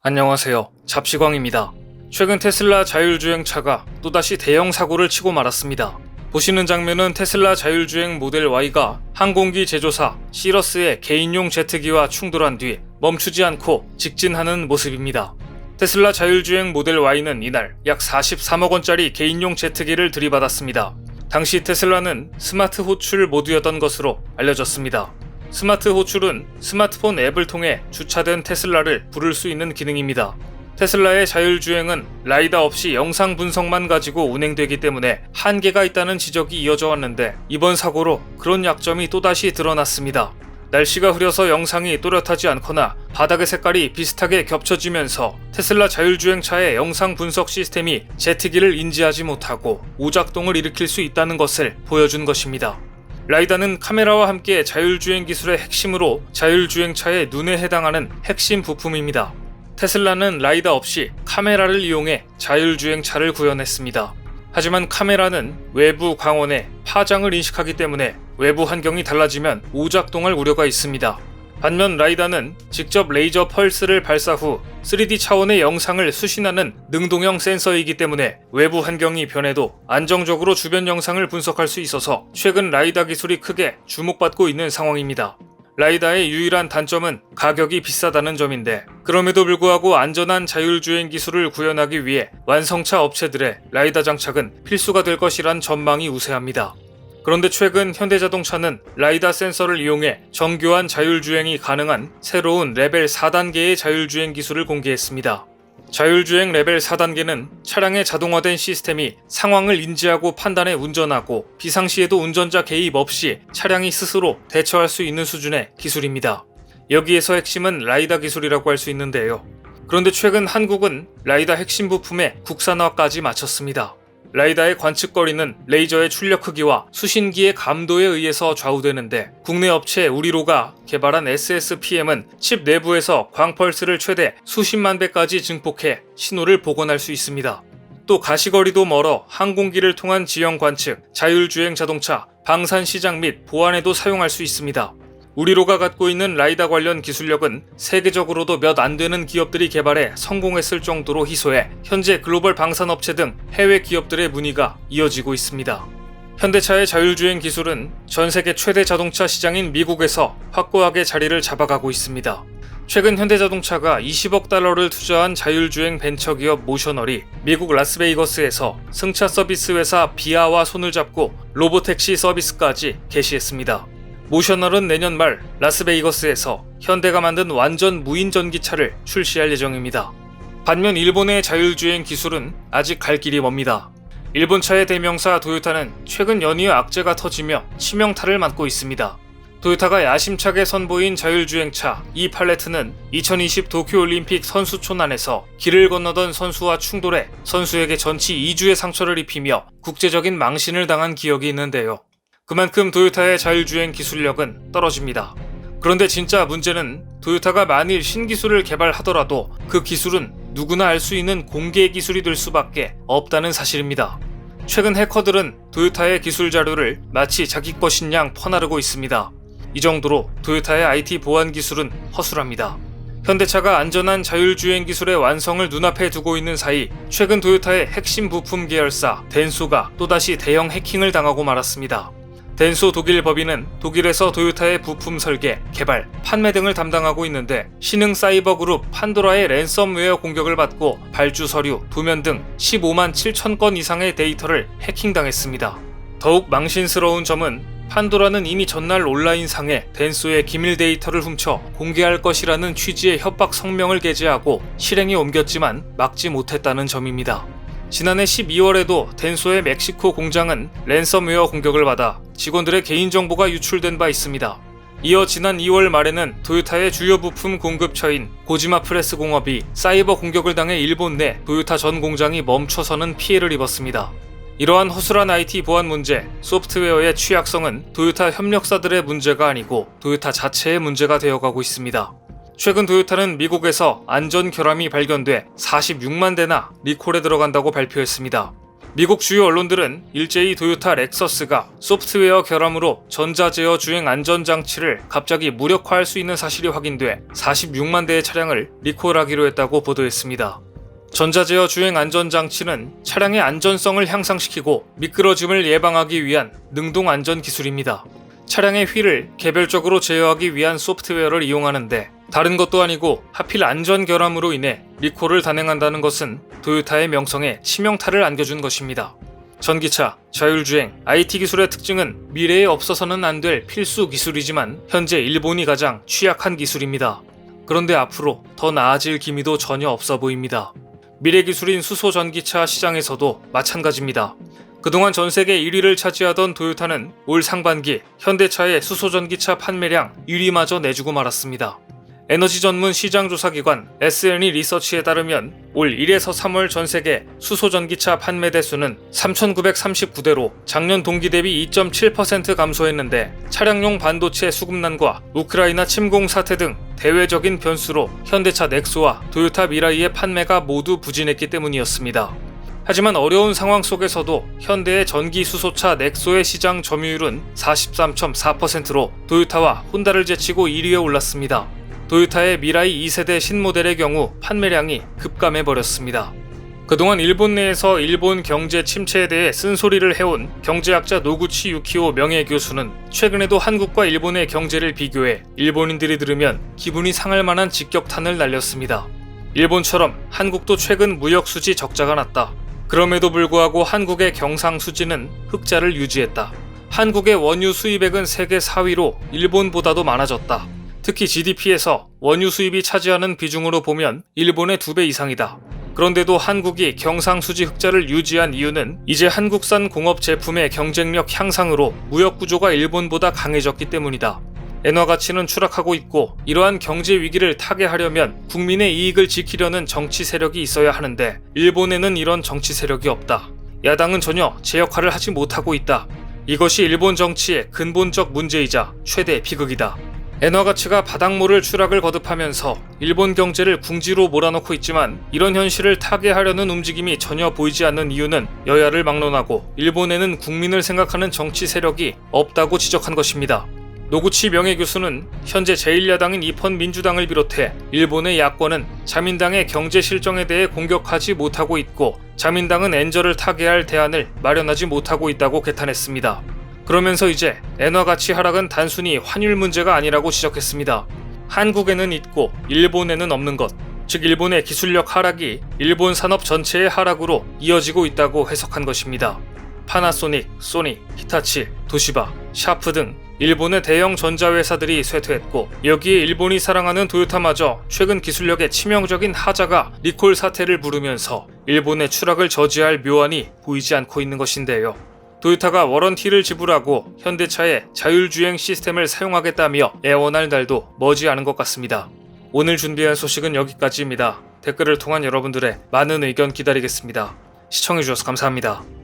안녕하세요. 잡시광입니다. 최근 테슬라 자율주행차가 또다시 대형 사고를 치고 말았습니다. 보시는 장면은 테슬라 자율주행 모델 Y가 항공기 제조사 시러스의 개인용 제트기와 충돌한 뒤 멈추지 않고 직진하는 모습입니다. 테슬라 자율주행 모델 Y는 이날 약 43억 원짜리 개인용 제트기를 들이받았습니다. 당시 테슬라는 스마트 호출 모드였던 것으로 알려졌습니다. 스마트 호출은 스마트폰 앱을 통해 주차된 테슬라를 부를 수 있는 기능입니다. 테슬라의 자율주행은 라이다 없이 영상 분석만 가지고 운행되기 때문에 한계가 있다는 지적이 이어져 왔는데 이번 사고로 그런 약점이 또다시 드러났습니다. 날씨가 흐려서 영상이 또렷하지 않거나 바닥의 색깔이 비슷하게 겹쳐지면서 테슬라 자율주행차의 영상 분석 시스템이 제트기를 인지하지 못하고 오작동을 일으킬 수 있다는 것을 보여준 것입니다. 라이다는 카메라와 함께 자율주행 기술의 핵심으로 자율주행차의 눈에 해당하는 핵심 부품입니다. 테슬라는 라이다 없이 카메라를 이용해 자율주행차를 구현했습니다. 하지만 카메라는 외부 광원의 파장을 인식하기 때문에 외부 환경이 달라지면 오작동할 우려가 있습니다. 반면 라이다는 직접 레이저 펄스를 발사 후 3D 차원의 영상을 수신하는 능동형 센서이기 때문에 외부 환경이 변해도 안정적으로 주변 영상을 분석할 수 있어서 최근 라이다 기술이 크게 주목받고 있는 상황입니다. 라이다의 유일한 단점은 가격이 비싸다는 점인데 그럼에도 불구하고 안전한 자율주행 기술을 구현하기 위해 완성차 업체들의 라이다 장착은 필수가 될 것이란 전망이 우세합니다. 그런데 최근 현대자동차는 라이다 센서를 이용해 정교한 자율주행이 가능한 새로운 레벨 4단계의 자율주행 기술을 공개했습니다. 자율주행 레벨 4단계는 차량의 자동화된 시스템이 상황을 인지하고 판단해 운전하고 비상시에도 운전자 개입 없이 차량이 스스로 대처할 수 있는 수준의 기술입니다. 여기에서 핵심은 라이다 기술이라고 할 수 있는데요. 그런데 최근 한국은 라이다 핵심 부품의 국산화까지 마쳤습니다. 라이다의 관측거리는 레이저의 출력 크기와 수신기의 감도에 의해서 좌우되는데 국내 업체 우리로가 개발한 SSPM은 칩 내부에서 광펄스를 최대 수십만 배까지 증폭해 신호를 복원할 수 있습니다. 또 가시거리도 멀어 항공기를 통한 지형 관측, 자율주행 자동차, 방산 시장 및 보안에도 사용할 수 있습니다. 우리로가 갖고 있는 라이다 관련 기술력은 세계적으로도 몇 안 되는 기업들이 개발해 성공했을 정도로 희소해 현재 글로벌 방산업체 등 해외 기업들의 문의가 이어지고 있습니다. 현대차의 자율주행 기술은 전 세계 최대 자동차 시장인 미국에서 확고하게 자리를 잡아가고 있습니다. 최근 현대자동차가 20억 달러를 투자한 자율주행 벤처기업 모셔널이 미국 라스베이거스에서 승차 서비스 회사 비아와 손을 잡고 로보택시 서비스까지 개시했습니다. 모셔널은 내년 말 라스베이거스에서 현대가 만든 완전 무인 전기차를 출시할 예정입니다. 반면 일본의 자율주행 기술은 아직 갈 길이 멉니다. 일본 차의 대명사 도요타는 최근 연이어 악재가 터지며 치명타를 맞고 있습니다. 도요타가 야심차게 선보인 자율주행차 E-팔레트는 2020 도쿄올림픽 선수촌 안에서 길을 건너던 선수와 충돌해 선수에게 전치 2주의 상처를 입히며 국제적인 망신을 당한 기억이 있는데요. 그만큼 도요타의 자율주행 기술력은 떨어집니다. 그런데 진짜 문제는 도요타가 만일 신기술을 개발하더라도 그 기술은 누구나 알 수 있는 공개 기술이 될 수밖에 없다는 사실입니다. 최근 해커들은 도요타의 기술 자료를 마치 자기 것인 양 퍼나르고 있습니다. 이 정도로 도요타의 IT 보안 기술은 허술합니다. 현대차가 안전한 자율주행 기술의 완성을 눈앞에 두고 있는 사이 최근 도요타의 핵심 부품 계열사 덴소가 또다시 대형 해킹을 당하고 말았습니다. 덴소 독일 법인은 독일에서 도요타의 부품 설계, 개발, 판매 등을 담당하고 있는데 신흥 사이버 그룹 판도라의 랜섬웨어 공격을 받고 발주 서류, 도면 등 15만 7천 건 이상의 데이터를 해킹당했습니다. 더욱 망신스러운 점은 판도라는 이미 전날 온라인상에 덴소의 기밀 데이터를 훔쳐 공개할 것이라는 취지의 협박 성명을 게재하고 실행에 옮겼지만 막지 못했다는 점입니다. 지난해 12월에도 덴소의 멕시코 공장은 랜섬웨어 공격을 받아 직원들의 개인정보가 유출된 바 있습니다. 이어 지난 2월 말에는 도요타의 주요 부품 공급처인 고지마 프레스 공업이 사이버 공격을 당해 일본 내 도요타 전 공장이 멈춰서는 피해를 입었습니다. 이러한 허술한 IT 보안 문제, 소프트웨어의 취약성은 도요타 협력사들의 문제가 아니고 도요타 자체의 문제가 되어가고 있습니다. 최근 도요타는 미국에서 안전 결함이 발견돼 46만 대나 리콜에 들어간다고 발표했습니다. 미국 주요 언론들은 일제히 토요타 렉서스가 소프트웨어 결함으로 전자제어 주행 안전장치를 갑자기 무력화할 수 있는 사실이 확인돼 46만 대의 차량을 리콜하기로 했다고 보도했습니다. 전자제어 주행 안전장치는 차량의 안전성을 향상시키고 미끄러짐을 예방하기 위한 능동 안전 기술입니다. 차량의 휠을 개별적으로 제어하기 위한 소프트웨어를 이용하는데 다른 것도 아니고 하필 안전 결함으로 인해 리콜을 단행한다는 것은 토요타의 명성에 치명타를 안겨준 것입니다. 전기차, 자율주행, IT 기술의 특징은 미래에 없어서는 안 될 필수 기술이지만 현재 일본이 가장 취약한 기술입니다. 그런데 앞으로 더 나아질 기미도 전혀 없어 보입니다. 미래 기술인 수소 전기차 시장에서도 마찬가지입니다. 그동안 전 세계 1위를 차지하던 토요타는 올 상반기 현대차의 수소 전기차 판매량 1위마저 내주고 말았습니다. 에너지 전문 시장조사기관 S&E 리서치에 따르면 올 1에서 3월 전 세계 수소 전기차 판매 대수는 3,939대로 작년 동기 대비 2.7% 감소했는데 차량용 반도체 수급난과 우크라이나 침공 사태 등 대외적인 변수로 현대차 넥소와 토요타 미라이의 판매가 모두 부진했기 때문이었습니다. 하지만 어려운 상황 속에서도 현대의 전기 수소차 넥소의 시장 점유율은 43.4%로 토요타와 혼다를 제치고 1위에 올랐습니다. 토요타의 미라이 2세대 신모델의 경우 판매량이 급감해버렸습니다. 그동안 일본 내에서 일본 경제 침체에 대해 쓴소리를 해온 경제학자 노구치 유키오 명예교수는 최근에도 한국과 일본의 경제를 비교해 일본인들이 들으면 기분이 상할 만한 직격탄을 날렸습니다. 일본처럼 한국도 최근 무역수지 적자가 났다. 그럼에도 불구하고 한국의 경상수지는 흑자를 유지했다. 한국의 원유 수입액은 세계 4위로 일본보다도 많아졌다. 특히 GDP에서 원유 수입이 차지하는 비중으로 보면 일본의 2배 이상이다. 그런데도 한국이 경상수지 흑자를 유지한 이유는 이제 한국산 공업 제품의 경쟁력 향상으로 무역 구조가 일본보다 강해졌기 때문이다. 엔화 가치는 추락하고 있고 이러한 경제 위기를 타개하려면 국민의 이익을 지키려는 정치 세력이 있어야 하는데 일본에는 이런 정치 세력이 없다. 야당은 전혀 제 역할을 하지 못하고 있다. 이것이 일본 정치의 근본적 문제이자 최대 비극이다. 엔화 가치가 바닥모를 추락을 거듭하면서 일본 경제를 궁지로 몰아넣고 있지만 이런 현실을 타개하려는 움직임이 전혀 보이지 않는 이유는 여야를 막론하고 일본에는 국민을 생각하는 정치 세력이 없다고 지적한 것입니다. 노구치 명예교수는 현재 제1야당인 이펀 민주당을 비롯해 일본의 야권은 자민당의 경제 실정에 대해 공격하지 못하고 있고 자민당은 엔저를 타개할 대안을 마련하지 못하고 있다고 개탄했습니다. 그러면서 이제 엔화 가치 하락은 단순히 환율 문제가 아니라고 지적했습니다. 한국에는 있고 일본에는 없는 것, 즉 일본의 기술력 하락이 일본 산업 전체의 하락으로 이어지고 있다고 해석한 것입니다. 파나소닉, 소니, 히타치, 도시바, 샤프 등 일본의 대형 전자회사들이 쇠퇴했고 여기에 일본이 사랑하는 토요타마저 최근 기술력의 치명적인 하자가 리콜 사태를 부르면서 일본의 추락을 저지할 묘안이 보이지 않고 있는 것인데요. 토요타가 워런티를 지불하고 현대차의 자율주행 시스템을 사용하겠다며 애원할 날도 머지않은 것 같습니다. 오늘 준비한 소식은 여기까지입니다. 댓글을 통한 여러분들의 많은 의견 기다리겠습니다. 시청해주셔서 감사합니다.